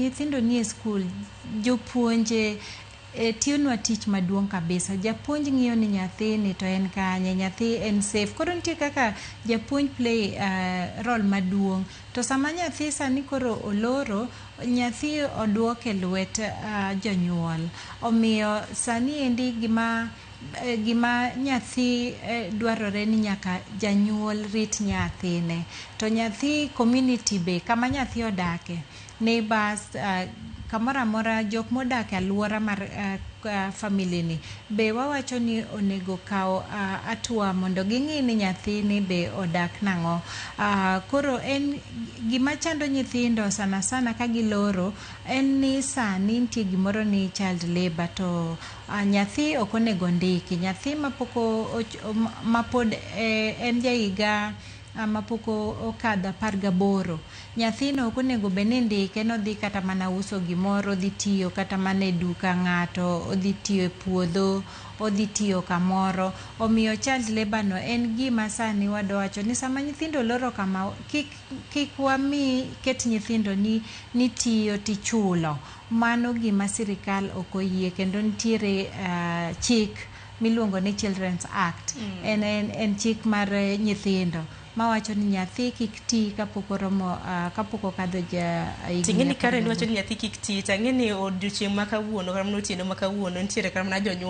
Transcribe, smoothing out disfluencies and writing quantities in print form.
nyithindo nie skul, jopuonje tiyonwa tich maduong' kabisa. Japuonj ng'iyo ni nyathi ni to en kanye, nyathi en safe. Koro nitie kaka japuonj play role maduong'. To sama nyathi sani koro oloro, nyathi oduoke lwet jonyuol. Omiyo sani endi gima nyathi dwarore ni nyaka janyuol rit nyathine. To nyathi community be kama nyathi odake, neighbors, kamora mora jok modak e alwora mar family ni be wawacho ni onego kaw atua mondo ging'i ni nyathini be odak nang'o. Koro en gima chando nyithindo sana sana ka giloro en ni sani nitie gimoro ni child labor, to nyathi ok onego ndiki. Nyathi mapod en jahiga mapoko okadho 18, nyathino ok onego bed ni ndike nodhi kata mana uso gimoro, odhi tiyo kata mana e duka ng'ato, odhi tiyo e puodho, odhi tiyo kamoro. Omiyo child labor no en gima sani wadowacho ni sama nyithindo loro kama, kik wami ket nyithindo ni tiyo tichulo. Mano gima sirikal ok oyie, kendo nitiere chik miluongo ni Children's Act. En chik mar nyithindo mawacho ni nyathi kik ti kapok oromo, kapok okadho ting'eni kare ni wacho ni nyathi kik ti. Tang'eni odiochieng' ma kawuono kata otieno ma kawuono nitiere kata mana jonyuol